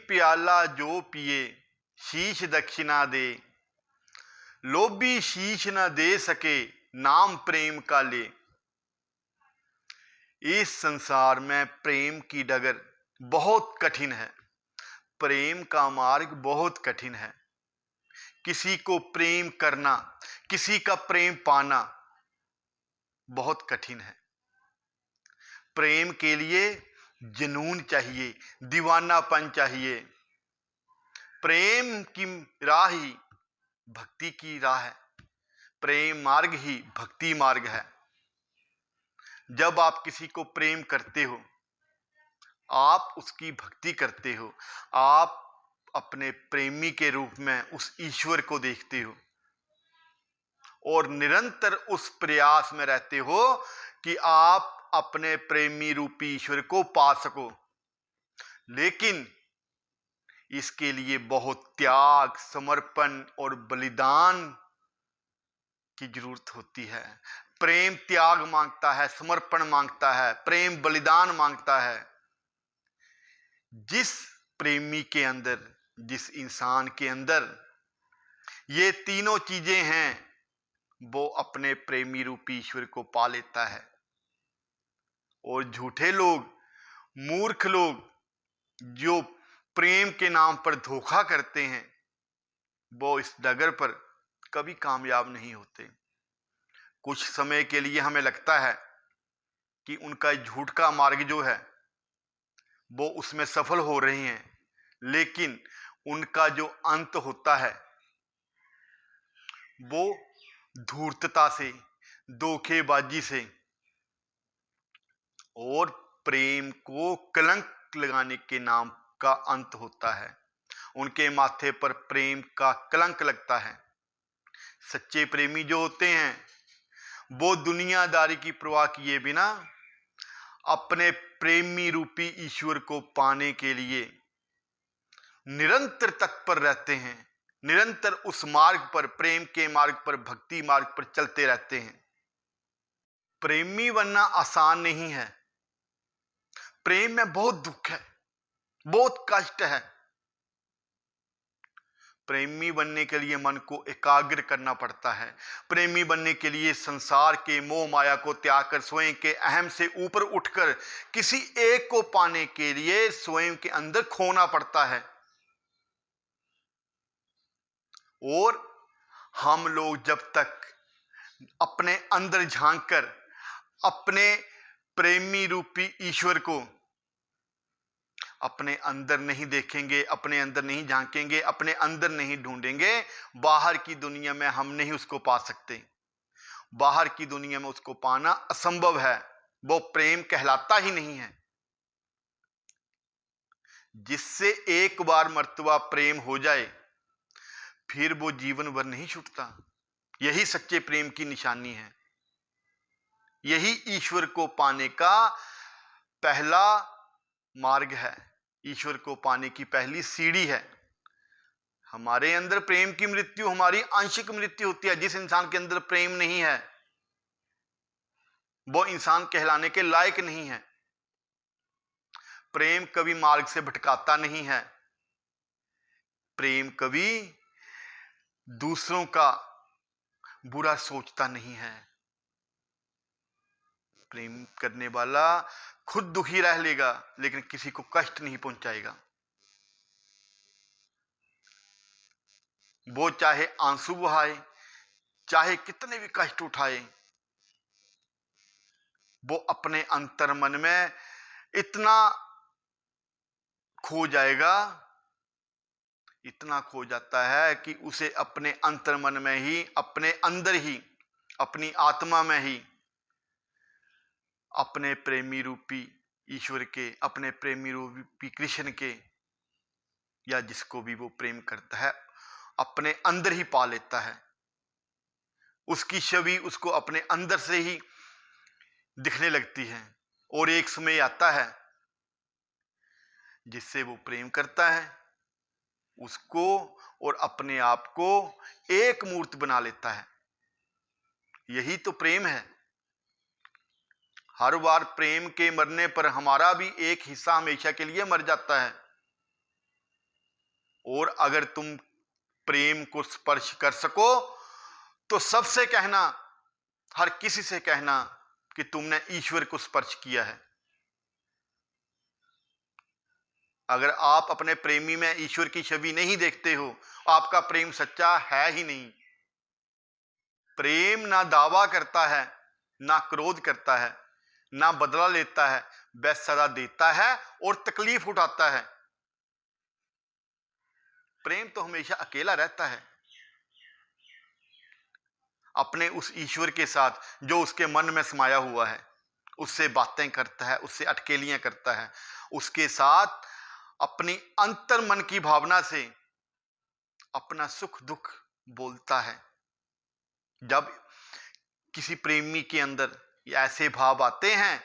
प्याला जो पिए शीश दक्षिणा दे, लोभी शीश न दे सके नाम प्रेम का ले। इस संसार में प्रेम की डगर बहुत कठिन है, प्रेम का मार्ग बहुत कठिन है। किसी को प्रेम करना, किसी का प्रेम पाना बहुत कठिन है। प्रेम के लिए जुनून चाहिए, दीवानापन चाहिए। प्रेम की राह ही भक्ति की राह है, प्रेम मार्ग ही भक्ति मार्ग है। जब आप किसी को प्रेम करते हो, आप उसकी भक्ति करते हो, आप अपने प्रेमी के रूप में उस ईश्वर को देखते हो और निरंतर उस प्रयास में रहते हो कि आप अपने प्रेमी रूपी ईश्वर को पा सको। लेकिन इसके लिए बहुत त्याग, समर्पण और बलिदान की जरूरत होती है। प्रेम त्याग मांगता है, समर्पण मांगता है, प्रेम बलिदान मांगता है। जिस प्रेमी के अंदर, जिस इंसान के अंदर ये तीनों चीजें हैं, वो अपने प्रेमी रूपी ईश्वर को पा लेता है। और झूठे लोग, मूर्ख लोग जो प्रेम के नाम पर धोखा करते हैं, वो इस डगर पर कभी कामयाब नहीं होते। कुछ समय के लिए हमें लगता है कि उनका झूठ का मार्ग जो है वो उसमें सफल हो रहे हैं, लेकिन उनका जो अंत होता है वो धूर्तता से, धोखेबाजी से और प्रेम को कलंक लगाने के नाम का अंत होता है। उनके माथे पर प्रेम का कलंक लगता है। सच्चे प्रेमी जो होते हैं वो दुनियादारी की परवाह किए बिना अपने प्रेमी रूपी ईश्वर को पाने के लिए निरंतर तत्पर रहते हैं, निरंतर उस मार्ग पर, प्रेम के मार्ग पर, भक्ति मार्ग पर चलते रहते हैं। प्रेमी बनना आसान नहीं है। प्रेम में बहुत दुख है, बहुत कष्ट है। प्रेमी बनने के लिए मन को एकाग्र करना पड़ता है। प्रेमी बनने के लिए संसार के मोह माया को त्याग कर स्वयं के अहम से ऊपर उठकर किसी एक को पाने के लिए स्वयं के अंदर खोना पड़ता है। और हम लोग जब तक अपने अंदर झांककर अपने प्रेमी रूपी ईश्वर को अपने अंदर नहीं देखेंगे, अपने अंदर नहीं झांकेंगे, अपने अंदर नहीं ढूंढेंगे, बाहर की दुनिया में हम नहीं उसको पा सकते। बाहर की दुनिया में उसको पाना असंभव है, वो प्रेम कहलाता ही नहीं है। जिससे एक बार मर्तबा प्रेम हो जाए फिर वो जीवन भर नहीं छूटता। यही सच्चे प्रेम की निशानी है। यही ईश्वर को पाने का पहला मार्ग है, ईश्वर को पाने की पहली सीढ़ी है। हमारे अंदर प्रेम की मृत्यु हमारी आंशिक मृत्यु होती है। जिस इंसान के अंदर प्रेम नहीं है वो इंसान कहलाने के लायक नहीं है। प्रेम कभी मार्ग से भटकाता नहीं है। प्रेम कभी दूसरों का बुरा सोचता नहीं है। प्रेम करने वाला खुद दुखी रह लेगा लेकिन किसी को कष्ट नहीं पहुंचाएगा। वो चाहे आंसू बहाए, चाहे कितने भी कष्ट उठाए, वो अपने अंतर मन में इतना खो जाएगा, इतना खो जाता है कि उसे अपने अंतर मन में ही, अपने अंदर ही, अपनी आत्मा में ही अपने प्रेमी रूपी ईश्वर के, अपने प्रेमी रूपी कृष्ण के, या जिसको भी वो प्रेम करता है, अपने अंदर ही पा लेता है। उसकी छवि उसको अपने अंदर से ही दिखने लगती है। और एक समय आता है जिससे वो प्रेम करता है, उसको और अपने आप को एक मूर्त बना लेता है। यही तो प्रेम है। हर बार प्रेम के मरने पर हमारा भी एक हिस्सा हमेशा के लिए मर जाता है। और अगर तुम प्रेम को स्पर्श कर सको तो सबसे कहना, हर किसी से कहना कि तुमने ईश्वर को स्पर्श किया है। अगर आप अपने प्रेमी में ईश्वर की छवि नहीं देखते हो, आपका प्रेम सच्चा है ही नहीं। प्रेम ना दावा करता है, ना क्रोध करता है, ना बदला लेता है, वह सदा देता है और तकलीफ उठाता है। प्रेम तो हमेशा अकेला रहता है अपने उस ईश्वर के साथ जो उसके मन में समाया हुआ है। उससे बातें करता है, उससे अटकेलियां करता है, उसके साथ अपनी अंतर मन की भावना से अपना सुख दुख बोलता है। जब किसी प्रेमी के अंदर ऐसे भाव आते हैं,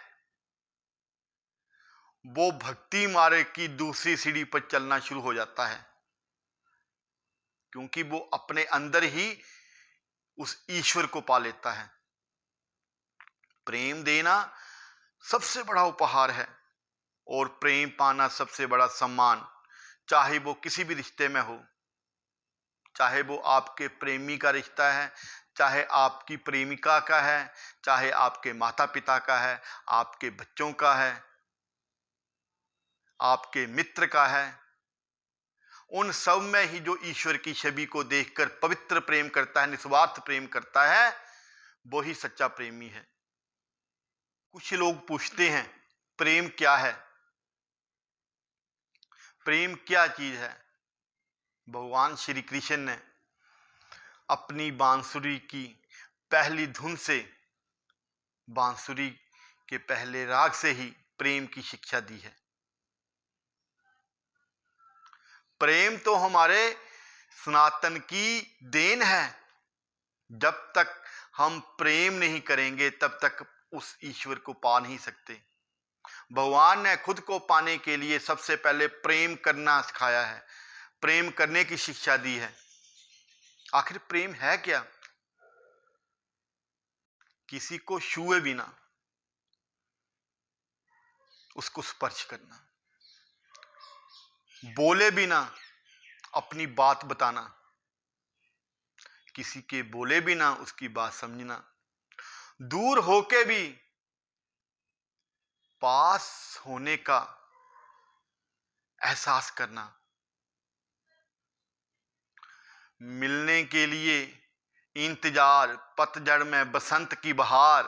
वो भक्ति मार्ग की दूसरी सीढ़ी पर चलना शुरू हो जाता है, क्योंकि वो अपने अंदर ही उस ईश्वर को पा लेता है। प्रेम देना सबसे बड़ा उपहार है और प्रेम पाना सबसे बड़ा सम्मान, चाहे वो किसी भी रिश्ते में हो, चाहे वो आपके प्रेमी का रिश्ता है, चाहे आपकी प्रेमिका का है, चाहे आपके माता पिता का है, आपके बच्चों का है, आपके मित्र का है। उन सब में ही जो ईश्वर की छवि को देखकर पवित्र प्रेम करता है, निस्वार्थ प्रेम करता है, वो ही सच्चा प्रेमी है। कुछ लोग पूछते हैं प्रेम क्या है, प्रेम क्या चीज है। भगवान श्री कृष्ण ने अपनी बांसुरी की पहली धुन से, बांसुरी के पहले राग से ही प्रेम की शिक्षा दी है। प्रेम तो हमारे सनातन की देन है। जब तक हम प्रेम नहीं करेंगे तब तक उस ईश्वर को पा नहीं सकते। भगवान ने खुद को पाने के लिए सबसे पहले प्रेम करना सिखाया है, प्रेम करने की शिक्षा दी है। आखिर प्रेम है क्या? किसी को छुए बिना उसको स्पर्श करना, बोले बिना अपनी बात बताना, किसी के बोले बिना उसकी बात समझना, दूर होके भी पास होने का एहसास करना, मिलने के लिए इंतजार, पतझड़ में बसंत की बहार,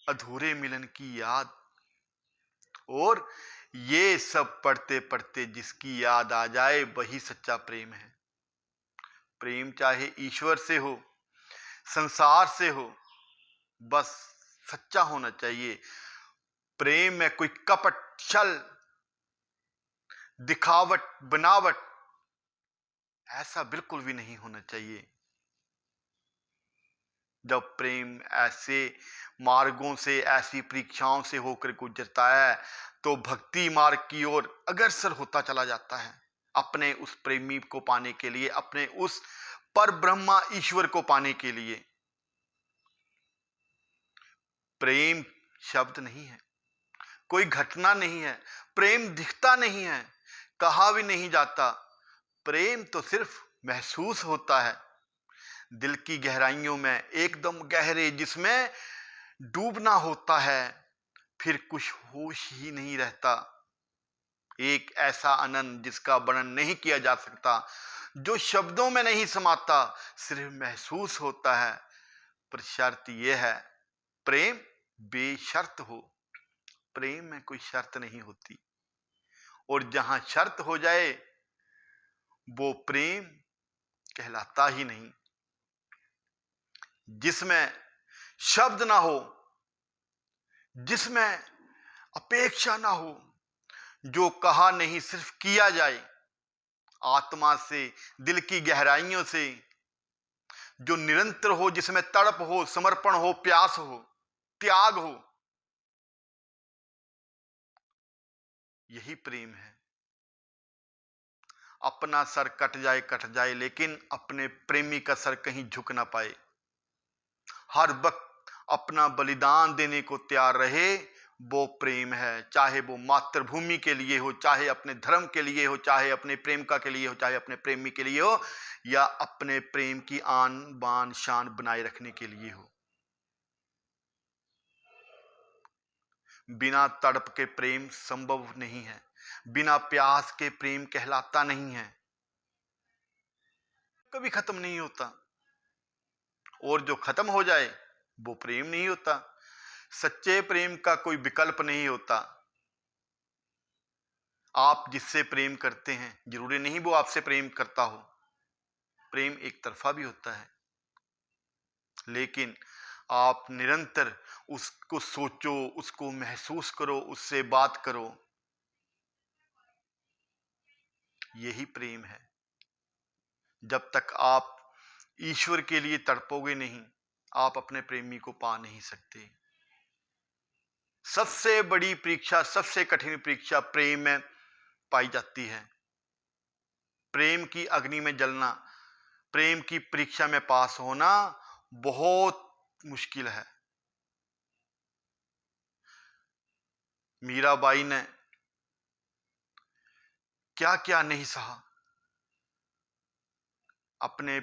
अधूरे मिलन की याद, और ये सब पढ़ते पढ़ते जिसकी याद आ जाए वही सच्चा प्रेम है। प्रेम चाहे ईश्वर से हो, संसार से हो, बस सच्चा होना चाहिए। प्रेम में कोई कपट, छल, दिखावट, बनावट ऐसा बिल्कुल भी नहीं होना चाहिए। जब प्रेम ऐसे मार्गों से, ऐसी परीक्षाओं से होकर गुजरता है तो भक्ति मार्ग की ओर अग्रसर होता चला जाता है, अपने उस प्रेमी को पाने के लिए, अपने उस पर ब्रह्मा ईश्वर को पाने के लिए। प्रेम शब्द नहीं है, कोई घटना नहीं है, प्रेम दिखता नहीं है, कहा भी नहीं जाता। प्रेम तो सिर्फ महसूस होता है, दिल की गहराइयों में एकदम गहरे, जिसमें डूबना होता है, फिर कुछ होश ही नहीं रहता। एक ऐसा आनंद जिसका वर्णन नहीं किया जा सकता, जो शब्दों में नहीं समाता, सिर्फ महसूस होता है। पर शर्त यह है, प्रेम बेशर्त हो। प्रेम में कोई शर्त नहीं होती, और जहां शर्त हो जाए वो प्रेम कहलाता ही नहीं। जिसमें शब्द ना हो, जिसमें अपेक्षा ना हो, जो कहा नहीं सिर्फ किया जाए आत्मा से, दिल की गहराइयों से, जो निरंतर हो, जिसमें तड़प हो, समर्पण हो, प्यास हो, त्याग हो, यही प्रेम है। अपना सर कट जाए लेकिन अपने प्रेमी का सर कहीं झुक ना पाए। हर वक्त अपना बलिदान देने को तैयार रहे, वो प्रेम है, चाहे वो मातृभूमि के लिए हो, चाहे अपने धर्म के लिए हो, चाहे अपने प्रेमिका के लिए हो, चाहे अपने प्रेमी के लिए हो, या अपने प्रेम की आन बान शान बनाए रखने के लिए हो। बिना तड़प के प्रेम संभव नहीं है, बिना प्यास के प्रेम कहलाता नहीं है, कभी खत्म नहीं होता, और जो खत्म हो जाए वो प्रेम नहीं होता। सच्चे प्रेम का कोई विकल्प नहीं होता। आप जिससे प्रेम करते हैं जरूरी नहीं वो आपसे प्रेम करता हो, प्रेम एक तरफा भी होता है, लेकिन आप निरंतर उसको सोचो, उसको महसूस करो, उससे बात करो, यही प्रेम है। जब तक आप ईश्वर के लिए तड़पोगे नहीं, आप अपने प्रेमी को पा नहीं सकते। सबसे बड़ी परीक्षा, सबसे कठिन परीक्षा प्रेम में पाई जाती है। प्रेम की अग्नि में जलना, प्रेम की परीक्षा में पास होना बहुत मुश्किल है। मीराबाई ने क्या क्या नहीं सहा अपने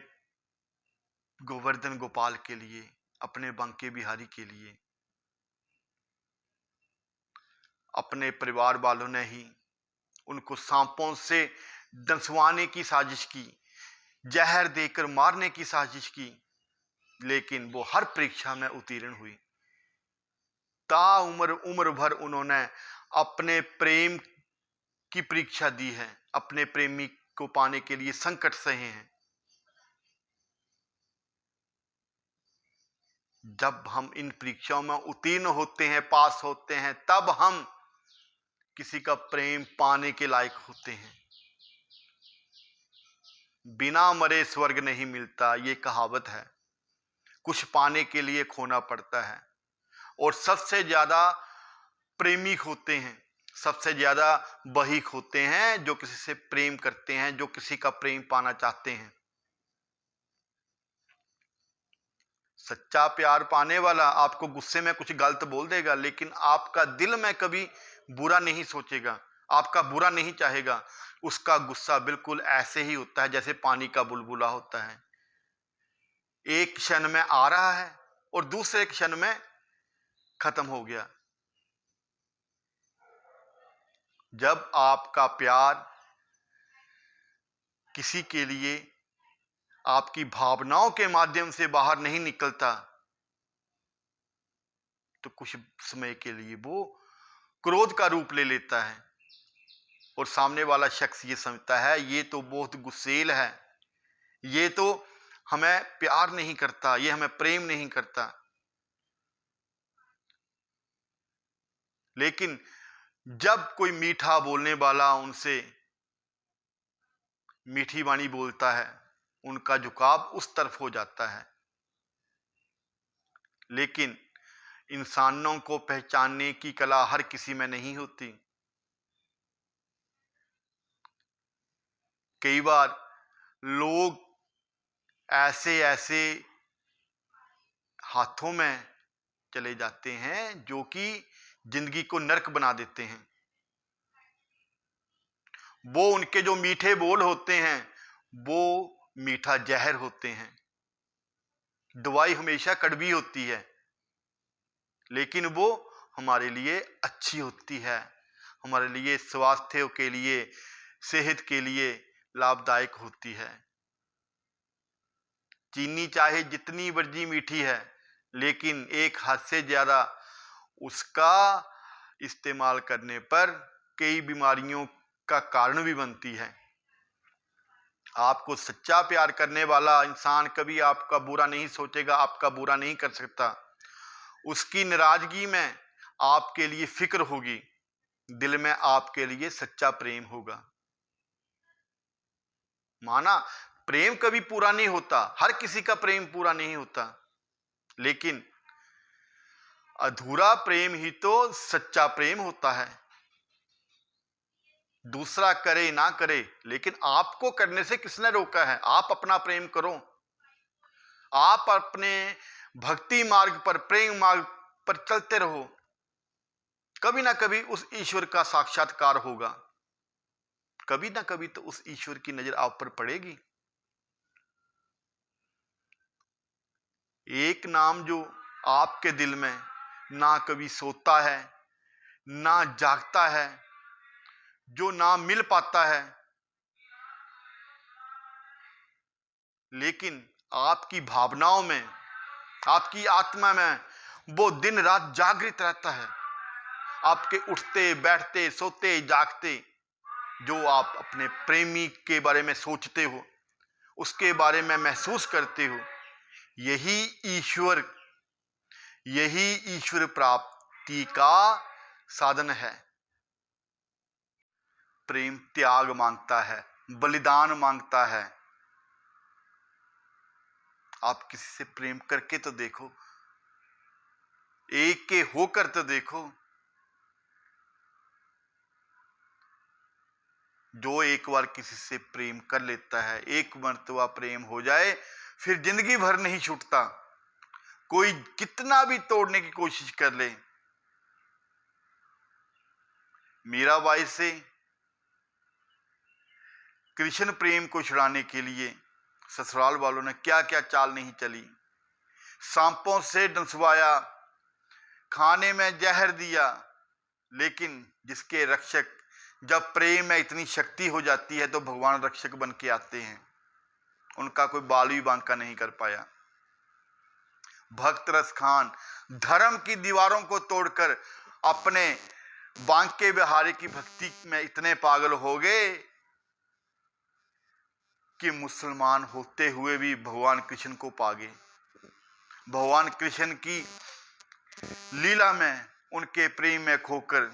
गोवर्धन गोपाल के लिए, अपने बांके बिहारी के लिए। अपने परिवार वालों ने ही उनको सांपों से दंसवाने की साजिश की, जहर देकर मारने की साजिश की, लेकिन वो हर परीक्षा में उत्तीर्ण हुई। उम्र भर उन्होंने अपने प्रेम की परीक्षा दी है, अपने प्रेमी को पाने के लिए संकट सहे हैं। जब हम इन परीक्षाओं में उत्तीर्ण होते हैं, पास होते हैं, तब हम किसी का प्रेम पाने के लायक होते हैं। बिना मरे स्वर्ग नहीं मिलता, ये कहावत है। कुछ पाने के लिए खोना पड़ता है, और सबसे ज्यादा प्रेमी होते हैं, सबसे ज्यादा वही होते हैं जो किसी से प्रेम करते हैं, जो किसी का प्रेम पाना चाहते हैं। सच्चा प्यार पाने वाला आपको गुस्से में कुछ गलत बोल देगा, लेकिन आपका दिल में कभी बुरा नहीं सोचेगा, आपका बुरा नहीं चाहेगा। उसका गुस्सा बिल्कुल ऐसे ही होता है जैसे पानी का बुलबुला होता है, एक क्षण में आ रहा है और दूसरे क्षण में खत्म हो गया। जब आपका प्यार किसी के लिए आपकी भावनाओं के माध्यम से बाहर नहीं निकलता, तो कुछ समय के लिए वो क्रोध का रूप ले लेता है, और सामने वाला शख्स ये समझता है ये तो बहुत गुस्सेल है, ये तो हमें प्यार नहीं करता, ये हमें प्रेम नहीं करता। लेकिन जब कोई मीठा बोलने वाला उनसे मीठी वाणी बोलता है, उनका झुकाव उस तरफ हो जाता है। लेकिन इंसानों को पहचानने की कला हर किसी में नहीं होती। कई बार लोग ऐसे ऐसे हाथों में चले जाते हैं जो कि जिंदगी को नर्क बना देते हैं। वो उनके जो मीठे बोल होते हैं वो मीठा जहर होते हैं। दवाई हमेशा कड़वी होती है, लेकिन वो हमारे लिए अच्छी होती है, हमारे लिए स्वास्थ्य के लिए, सेहत के लिए लाभदायक होती है। चीनी चाहे जितनी मर्जी मीठी है, लेकिन एक हद से ज्यादा उसका इस्तेमाल करने पर कई बीमारियों का कारण भी बनती है। आपको सच्चा प्यार करने वाला इंसान कभी आपका बुरा नहीं सोचेगा, आपका बुरा नहीं कर सकता। उसकी नाराजगी में आपके लिए फिक्र होगी, दिल में आपके लिए सच्चा प्रेम होगा। माना प्रेम कभी पूरा नहीं होता, हर किसी का प्रेम पूरा नहीं होता, लेकिन अधूरा प्रेम ही तो सच्चा प्रेम होता है। दूसरा करे ना करे, लेकिन आपको करने से किसने रोका है? आप अपना प्रेम करो, आप अपने भक्ति मार्ग पर, प्रेम मार्ग पर चलते रहो। कभी ना कभी उस ईश्वर का साक्षात्कार होगा, कभी ना कभी तो उस ईश्वर की नजर आप पर पड़ेगी। एक नाम जो आपके दिल में ना कभी सोता है ना जागता है, जो ना मिल पाता है, लेकिन आपकी भावनाओं में, आपकी आत्मा में वो दिन रात जागृत रहता है। आपके उठते बैठते सोते जागते जो आप अपने प्रेमी के बारे में सोचते हो, उसके बारे में महसूस करते हो, यही ईश्वर यही ईश्वर प्राप्ति का साधन है। प्रेम त्याग मांगता है, बलिदान मांगता है। आप किसी से प्रेम करके तो देखो, एक के होकर तो देखो। जो एक बार किसी से प्रेम कर लेता है, एक मर्तबा प्रेम हो जाए, फिर जिंदगी भर नहीं छूटता। कोई कितना भी तोड़ने की कोशिश कर ले। मीराबाई से कृष्ण प्रेम को छुड़ाने के लिए ससुराल वालों ने क्या क्या चाल नहीं चली। सांपों से डंसवाया, खाने में जहर दिया, लेकिन जिसके रक्षक, जब प्रेम में इतनी शक्ति हो जाती है तो भगवान रक्षक बन के आते हैं। उनका कोई बाल भी बांका नहीं कर पाया। भक्त रस खान धर्म की दीवारों को तोड़कर अपने बांके बिहारी की भक्ति में इतने पागल हो गए कि मुसलमान होते हुए भी भगवान कृष्ण को पा गए। भगवान कृष्ण की लीला में, उनके प्रेम में खोकर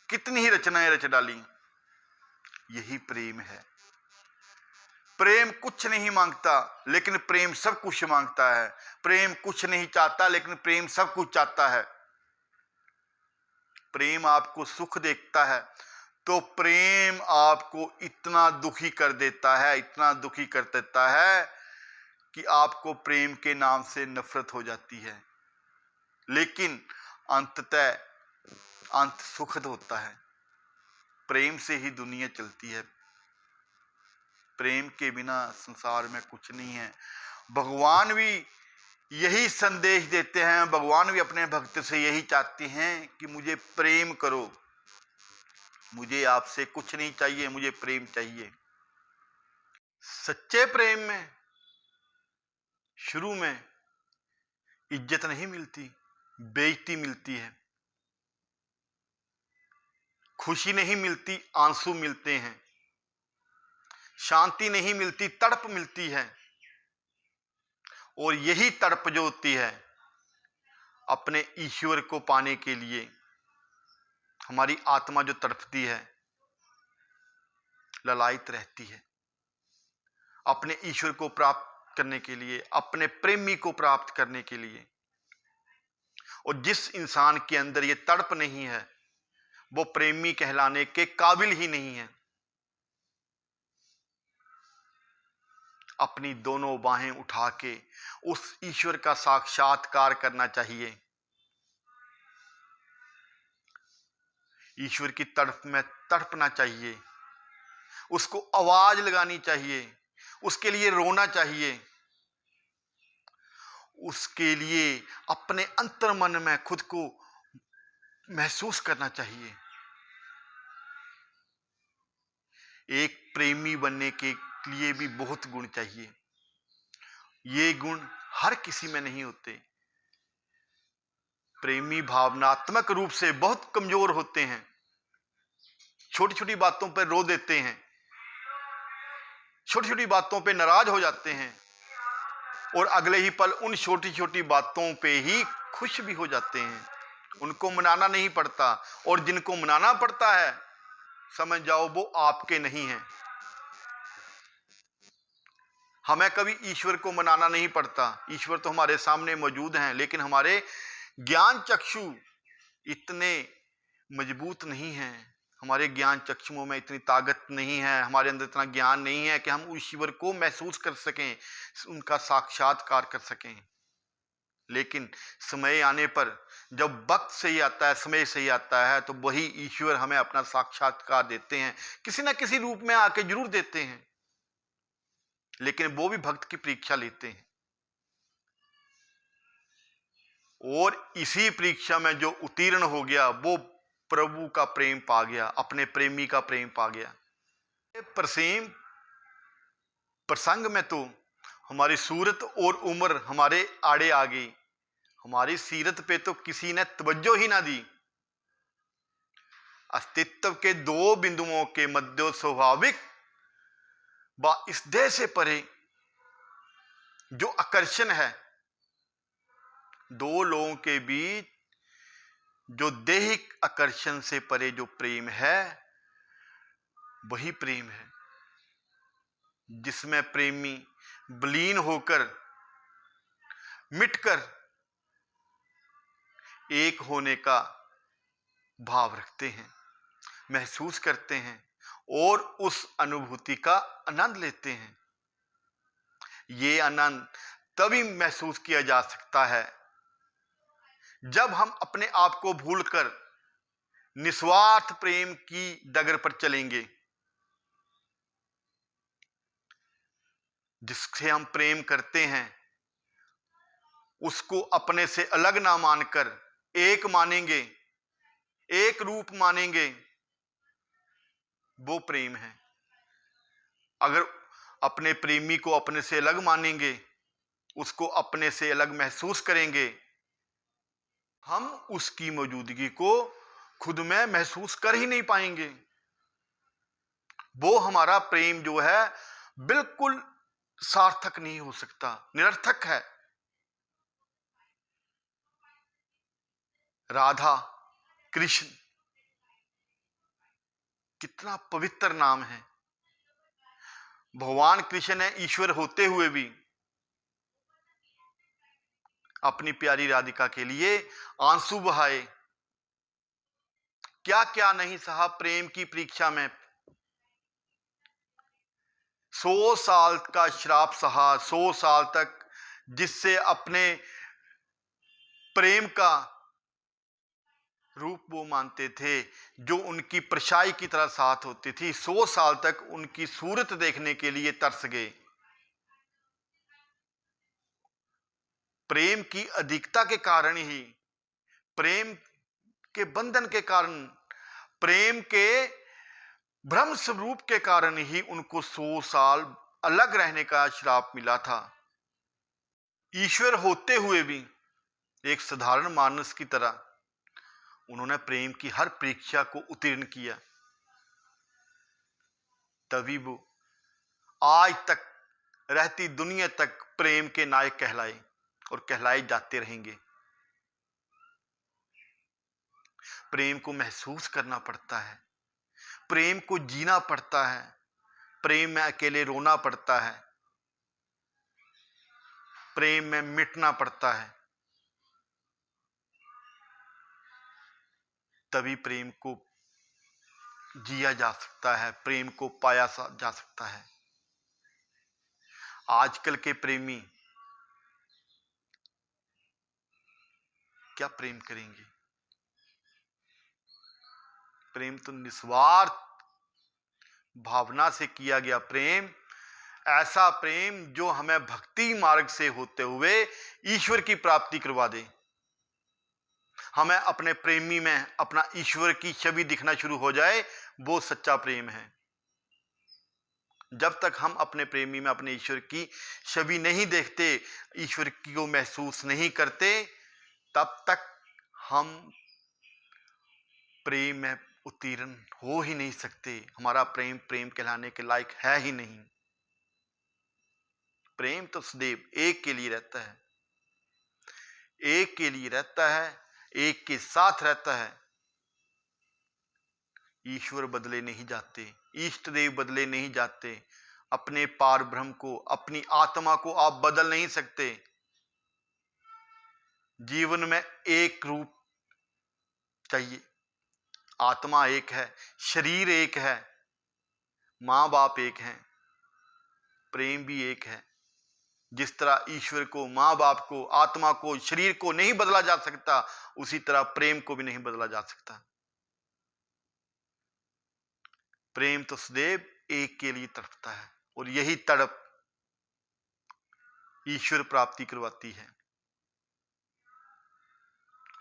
कितनी ही रचनाएं रच डाली। यही प्रेम है। प्रेम कुछ नहीं मांगता, लेकिन प्रेम सब कुछ मांगता है। प्रेम कुछ नहीं चाहता, लेकिन प्रेम सब कुछ चाहता है। प्रेम आपको सुख देखता है तो प्रेम आपको इतना दुखी कर देता है, इतना दुखी कर देता है कि आपको प्रेम के नाम से नफरत हो जाती है। लेकिन अंततः अंत सुखद होता है। प्रेम से ही दुनिया चलती है। प्रेम के बिना संसार में कुछ नहीं है। भगवान भी यही संदेश देते हैं। भगवान भी अपने भक्त से यही चाहते हैं कि मुझे प्रेम करो, मुझे आपसे कुछ नहीं चाहिए, मुझे प्रेम चाहिए। सच्चे प्रेम में शुरू में इज्जत नहीं मिलती, बेइज्जती मिलती है। खुशी नहीं मिलती, आंसू मिलते हैं। शांति नहीं मिलती, तड़प मिलती है। और यही तड़प जो होती है, अपने ईश्वर को पाने के लिए हमारी आत्मा जो तड़पती है, ललायित रहती है। अपने ईश्वर को प्राप्त करने के लिए, अपने प्रेमी को प्राप्त करने के लिए। और जिस इंसान के अंदर ये तड़प नहीं है, वो प्रेमी कहलाने के काबिल ही नहीं है। अपनी दोनों बाहें उठा के उस ईश्वर का साक्षात्कार करना चाहिए। ईश्वर की तड़प में तड़पना चाहिए, उसको आवाज लगानी चाहिए, उसके लिए रोना चाहिए, उसके लिए अपने अंतर मन में खुद को महसूस करना चाहिए। एक प्रेमी बनने के लिए भी बहुत गुण चाहिए। ये गुण हर किसी में नहीं होते। प्रेमी भावनात्मक रूप से बहुत कमजोर होते हैं, छोटी छोटी बातों पर रो देते हैं, छोटी छोटी बातों पे नाराज हो जाते हैं, और अगले ही पल उन छोटी छोटी बातों पे ही खुश भी हो जाते हैं। उनको मनाना नहीं पड़ता, और जिनको मनाना पड़ता है समझ जाओ वो आपके नहीं हैं। हमें कभी ईश्वर को मनाना नहीं पड़ता। ईश्वर तो हमारे सामने मौजूद हैं, लेकिन हमारे ज्ञान चक्षु इतने मजबूत नहीं हैं, हमारे ज्ञान चक्षुओं में इतनी ताकत नहीं है, हमारे अंदर इतना ज्ञान नहीं है कि हम ईश्वर को महसूस कर सकें, उनका साक्षात्कार कर सकें। लेकिन समय आने पर, जब वक्त सही आता है, समय सही आता है, तो वही ईश्वर हमें अपना साक्षात्कार देते हैं, किसी ना किसी रूप में आके जरूर देते हैं, लेकिन वो भी भक्त की परीक्षा लेते हैं। और इसी परीक्षा में जो उत्तीर्ण हो गया वो प्रभु का प्रेम पा गया, अपने प्रेमी का प्रेम पा गया। प्रसेम प्रसंग में तो हमारी सूरत और उम्र हमारे आड़े आ गई, हमारी सीरत पे तो किसी ने तवज्जो ही ना दी। अस्तित्व के दो बिंदुओं के मध्य स्वाभाविक व इस देह से परे जो आकर्षण है, दो लोगों के बीच जो दैहिक आकर्षण से परे जो प्रेम है, वही प्रेम है जिसमें प्रेमी विलीन होकर, मिटकर एक होने का भाव रखते हैं, महसूस करते हैं और उस अनुभूति का आनंद लेते हैं। ये आनंद तभी महसूस किया जा सकता है जब हम अपने आप को भूलकर निस्वार्थ प्रेम की डगर पर चलेंगे। जिससे हम प्रेम करते हैं उसको अपने से अलग ना मानकर एक मानेंगे, एक रूप मानेंगे, वो प्रेम है। अगर अपने प्रेमी को अपने से अलग मानेंगे, उसको अपने से अलग महसूस करेंगे, हम उसकी मौजूदगी को खुद में महसूस कर ही नहीं पाएंगे। वो हमारा प्रेम जो है बिल्कुल सार्थक नहीं हो सकता, निरर्थक है। राधा कृष्ण कितना पवित्र नाम है। भगवान कृष्ण ने ईश्वर होते हुए भी अपनी प्यारी राधिका के लिए आंसू बहाए, क्या क्या नहीं सहा प्रेम की परीक्षा में। 100 साल का श्राप सहा, 100 साल तक जिससे अपने प्रेम का रूप वो मानते थे, जो उनकी परछाई की तरह साथ होती थी, 100 साल तक उनकी सूरत देखने के लिए तरस गए। प्रेम की अधिकता के कारण ही, प्रेम के बंधन के कारण, प्रेम के भ्रम स्वरूप के कारण ही उनको 100 साल अलग रहने का श्राप मिला था। ईश्वर होते हुए भी एक साधारण मानस की तरह उन्होंने प्रेम की हर परीक्षा को उत्तीर्ण किया, तभी वो आज तक रहती दुनिया तक प्रेम के नायक कहलाए और कहलाए जाते रहेंगे। प्रेम को महसूस करना पड़ता है, प्रेम को जीना पड़ता है, प्रेम में अकेले रोना पड़ता है, प्रेम में मिटना पड़ता है, तभी प्रेम को जिया जा सकता है, प्रेम को पाया जा सकता है। आजकल के प्रेमी क्या प्रेम करेंगे? प्रेम तो निस्वार्थ भावना से किया गया प्रेम, ऐसा प्रेम जो हमें भक्ति मार्ग से होते हुए ईश्वर की प्राप्ति करवा दे। हमें अपने प्रेमी में अपना ईश्वर की छवि दिखना शुरू हो जाए, वो सच्चा प्रेम है। जब तक हम अपने प्रेमी में अपने ईश्वर की छवि नहीं देखते, ईश्वर की को महसूस नहीं करते, तब तक हम प्रेम में उत्तीर्ण हो ही नहीं सकते। हमारा प्रेम प्रेम कहलाने के लायक है ही नहीं। प्रेम तो सदैव एक के लिए रहता है, एक के लिए रहता है, एक के साथ रहता है। ईश्वर बदले नहीं जाते, इष्ट देव बदले नहीं जाते, अपने पार ब्रह्म को, अपनी आत्मा को आप बदल नहीं सकते। जीवन में एक रूप चाहिए, आत्मा एक है, शरीर एक है, मां बाप एक हैं, प्रेम भी एक है। जिस तरह ईश्वर को, माँ बाप को, आत्मा को, शरीर को नहीं बदला जा सकता, उसी तरह प्रेम को भी नहीं बदला जा सकता। प्रेम तो सदैव एक के लिए तड़पता है, और यही तड़प ईश्वर प्राप्ति करवाती है।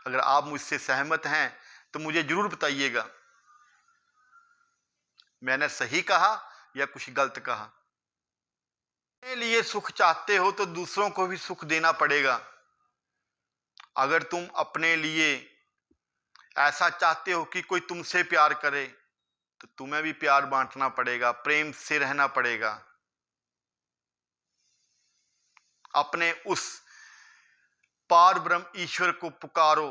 अगर आप मुझसे सहमत हैं तो मुझे जरूर बताइएगा, मैंने सही कहा या कुछ गलत कहा। अपने लिए सुख चाहते हो तो दूसरों को भी सुख देना पड़ेगा। अगर तुम अपने लिए ऐसा चाहते हो कि कोई तुमसे प्यार करे, तो तुम्हें भी प्यार बांटना पड़ेगा, प्रेम से रहना पड़ेगा। अपने उस पार ब्रह्म ईश्वर को पुकारो,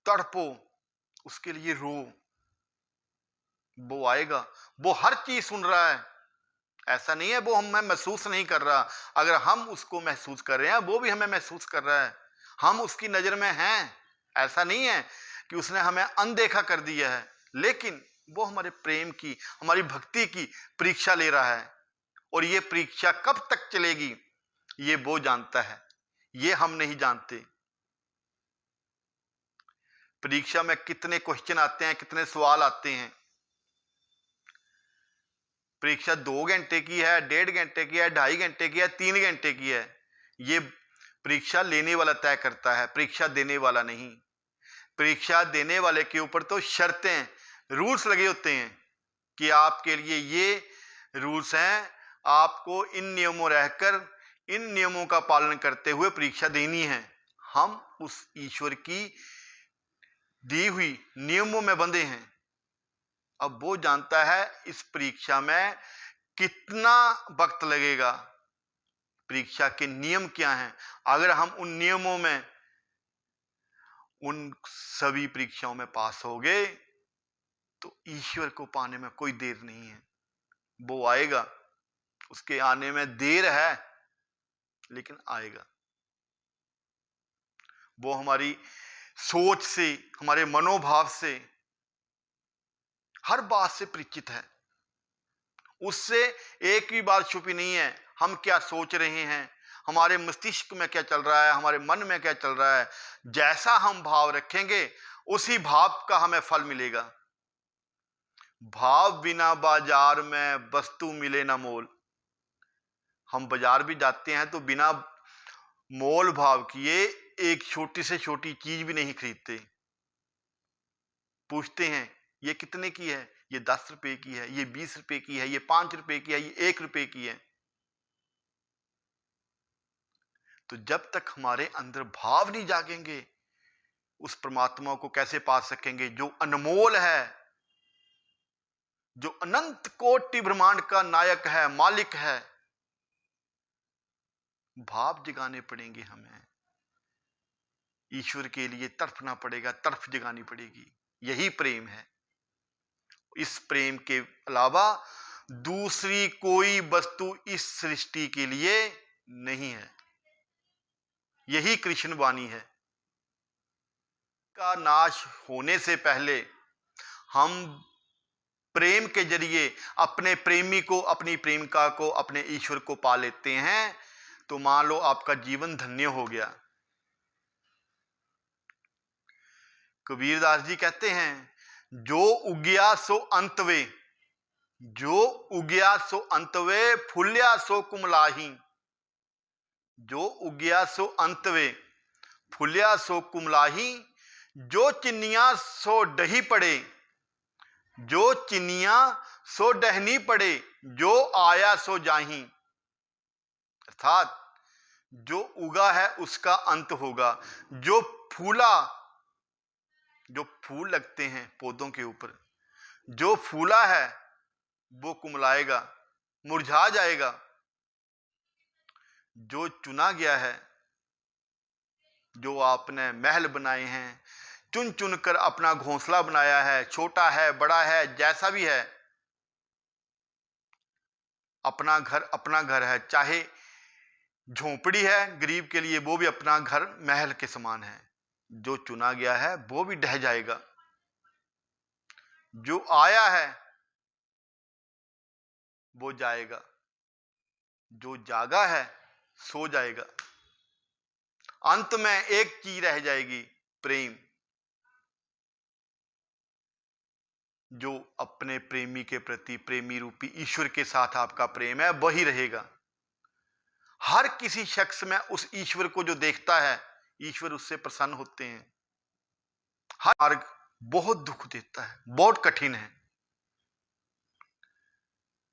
तड़पो, उसके लिए रो। वो आएगा, वो हर चीज सुन रहा है। ऐसा नहीं है वो हमें महसूस नहीं कर रहा। अगर हम उसको महसूस कर रहे हैं, वो भी हमें महसूस कर रहा है। हम उसकी नजर में हैं। ऐसा नहीं है कि उसने हमें अनदेखा कर दिया है, लेकिन वो हमारे प्रेम की, हमारी भक्ति की परीक्षा ले रहा है। और ये परीक्षा कब तक चलेगी, ये वो जानता है, ये हम नहीं जानते। परीक्षा में कितने क्वेश्चन आते हैं, कितने सवाल आते हैं। परीक्षा 2 घंटे की है, 1.5 घंटे की है, 2.5 घंटे की है, 3 घंटे की है, ये परीक्षा लेने वाला तय करता है, परीक्षा देने वाला नहीं। परीक्षा देने वाले के ऊपर तो शर्तें, रूल्स लगे होते हैं कि आपके लिए ये रूल्स हैं, आपको इन नियमों रहकर, इन नियमों का पालन करते हुए परीक्षा देनी है। हम उस ईश्वर की दी हुई नियमों में बंधे हैं। अब वो जानता है इस परीक्षा में कितना वक्त लगेगा, परीक्षा के नियम क्या हैं। अगर हम उन नियमों में, उन सभी परीक्षाओं में पास हो गए, तो ईश्वर को पाने में कोई देर नहीं है। वो आएगा, उसके आने में देर है, लेकिन आएगा। वो हमारी सोच से, हमारे मनोभाव से, हर बात से परिचित है। उससे एक भी बात छुपी नहीं है। हम क्या सोच रहे हैं, हमारे मस्तिष्क में क्या चल रहा है, हमारे मन में क्या चल रहा है, जैसा हम भाव रखेंगे उसी भाव का हमें फल मिलेगा। भाव बिना बाजार में वस्तु मिले ना मोल। हम बाजार भी जाते हैं तो बिना मोल भाव किए एक छोटी से छोटी चीज भी नहीं खरीदते। पूछते हैं ये कितने की है, ये 10 रुपए की है, ये 20 रुपए की है, ये 5 रुपए की है, ये 1 रुपए की है। तो जब तक हमारे अंदर भाव नहीं जागेंगे, उस परमात्मा को कैसे पा सकेंगे जो अनमोल है, जो अनंत कोटि ब्रह्मांड का नायक है, मालिक है। भाव जगाने पड़ेंगे हमें, ईश्वर के लिए तड़पना पड़ेगा, तड़प जगानी पड़ेगी। यही प्रेम है। इस प्रेम के अलावा दूसरी कोई वस्तु इस सृष्टि के लिए नहीं है। यही कृष्ण वाणी है। का नाश होने से पहले हम प्रेम के जरिए अपने प्रेमी को, अपनी प्रेमिका को, अपने ईश्वर को पा लेते हैं, तो मान लो आपका जीवन धन्य हो गया। कबीरदास जी कहते हैं जो उगया सो अंत वे, जो उगया सो अंत वे, फूल्या सो कुमलाही। जो उगया सो अंत वे, फूल्या सो कुमलाही। जो चिन्निया सो डही पड़े, जो चिन्निया सो डहनी पड़े, जो आया सो जाही। अर्थात जो उगा है उसका अंत होगा। जो फूला, जो फूल लगते हैं पौधों के ऊपर, जो फूला है वो कुमलाएगा, मुरझा जाएगा। जो चुना गया है, जो आपने महल बनाए हैं, चुन चुन कर अपना घोंसला बनाया है, छोटा है, बड़ा है, जैसा भी है, अपना घर है। चाहे झोंपड़ी है गरीब के लिए, वो भी अपना घर महल के समान है। जो चुना गया है वो भी ढह जाएगा। जो आया है वो जाएगा। जो जागा है सो जाएगा। अंत में एक चीज रह जाएगी, प्रेम। जो अपने प्रेमी के प्रति, प्रेमी रूपी ईश्वर के साथ आपका प्रेम है, वही रहेगा। हर किसी शख्स में उस ईश्वर को जो देखता है, ईश्वर उससे प्रसन्न होते हैं। हर मार्ग बहुत दुख देता है, बहुत कठिन है।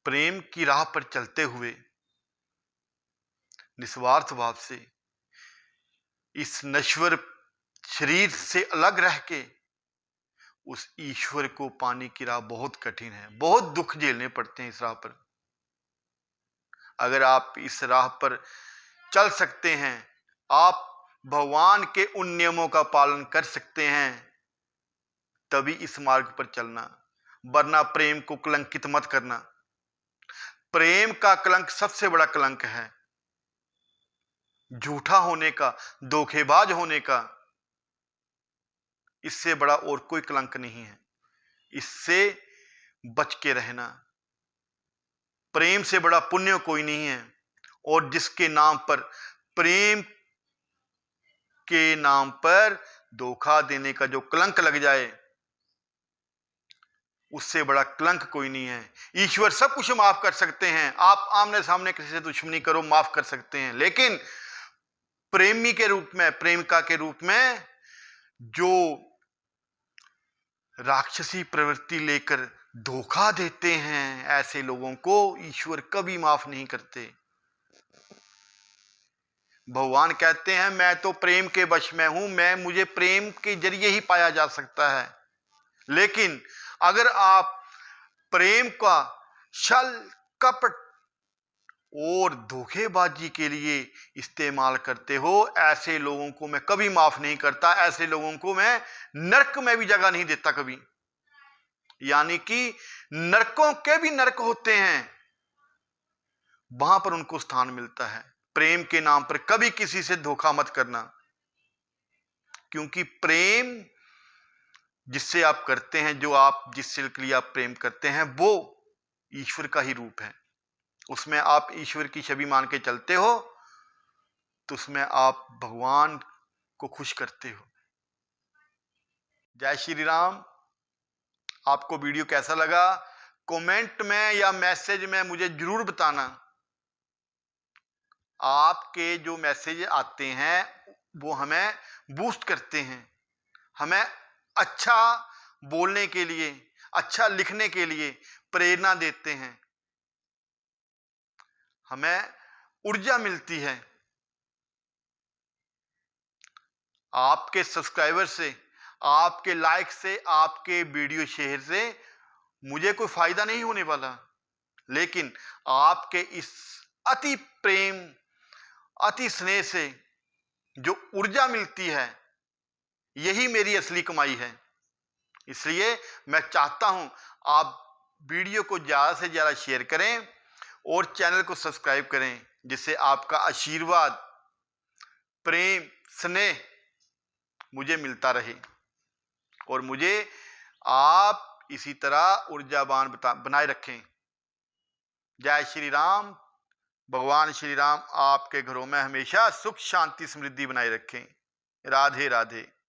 प्रेम की राह पर चलते हुए निस्वार्थ भाव से इस नश्वर शरीर से अलग रह के उस ईश्वर को पाने की राह बहुत कठिन है, बहुत दुख झेलने पड़ते हैं इस राह पर। अगर आप इस राह पर चल सकते हैं, आप भगवान के उन नियमों का पालन कर सकते हैं, तभी इस मार्ग पर चलना, वरना प्रेम को कलंकित मत करना। प्रेम का कलंक सबसे बड़ा कलंक है, झूठा होने का, धोखेबाज होने का। इससे बड़ा और कोई कलंक नहीं है। इससे बच के रहना। प्रेम से बड़ा पुण्य कोई नहीं है। और जिसके नाम पर, प्रेम के नाम पर धोखा देने का जो कलंक लग जाए, उससे बड़ा कलंक कोई नहीं है। ईश्वर सब कुछ माफ कर सकते हैं। आप आमने सामने किसी से दुश्मनी करो, माफ कर सकते हैं, लेकिन प्रेमी के रूप में, प्रेमिका के रूप में जो राक्षसी प्रवृत्ति लेकर धोखा देते हैं, ऐसे लोगों को ईश्वर कभी माफ नहीं करते। भगवान कहते हैं, मैं तो प्रेम के वश में हूं, मुझे प्रेम के जरिए ही पाया जा सकता है। लेकिन अगर आप प्रेम का छल, कपट और धोखेबाजी के लिए इस्तेमाल करते हो, ऐसे लोगों को मैं कभी माफ नहीं करता। ऐसे लोगों को मैं नरक में भी जगह नहीं देता कभी। यानी कि नरकों के भी नरक होते हैं, वहां पर उनको स्थान मिलता है। प्रेम के नाम पर कभी किसी से धोखा मत करना, क्योंकि प्रेम जिससे आप करते हैं, जो आप जिससे के लिए आप प्रेम करते हैं, वो ईश्वर का ही रूप है। उसमें आप ईश्वर की छवि मान के चलते हो, तो उसमें आप भगवान को खुश करते हो। जय श्री राम। आपको वीडियो कैसा लगा, कमेंट में या मैसेज में मुझे जरूर बताना। आपके जो मैसेज आते हैं वो हमें बूस्ट करते हैं, हमें अच्छा बोलने के लिए, अच्छा लिखने के लिए प्रेरणा देते हैं, हमें ऊर्जा मिलती है। आपके सब्सक्राइबर से, आपके लाइक से, आपके वीडियो शेयर से मुझे कोई फायदा नहीं होने वाला, लेकिन आपके इस अति प्रेम, अति स्नेह से जो ऊर्जा मिलती है, यही मेरी असली कमाई है। इसलिए मैं चाहता हूं आप वीडियो को ज्यादा से ज्यादा शेयर करें और चैनल को सब्सक्राइब करें, जिससे आपका आशीर्वाद, प्रेम, स्नेह मुझे मिलता रहे और मुझे आप इसी तरह ऊर्जावान बनाए रखें। जय श्री राम। भगवान श्री राम आपके घरों में हमेशा सुख, शांति, समृद्धि बनाए रखें। राधे राधे।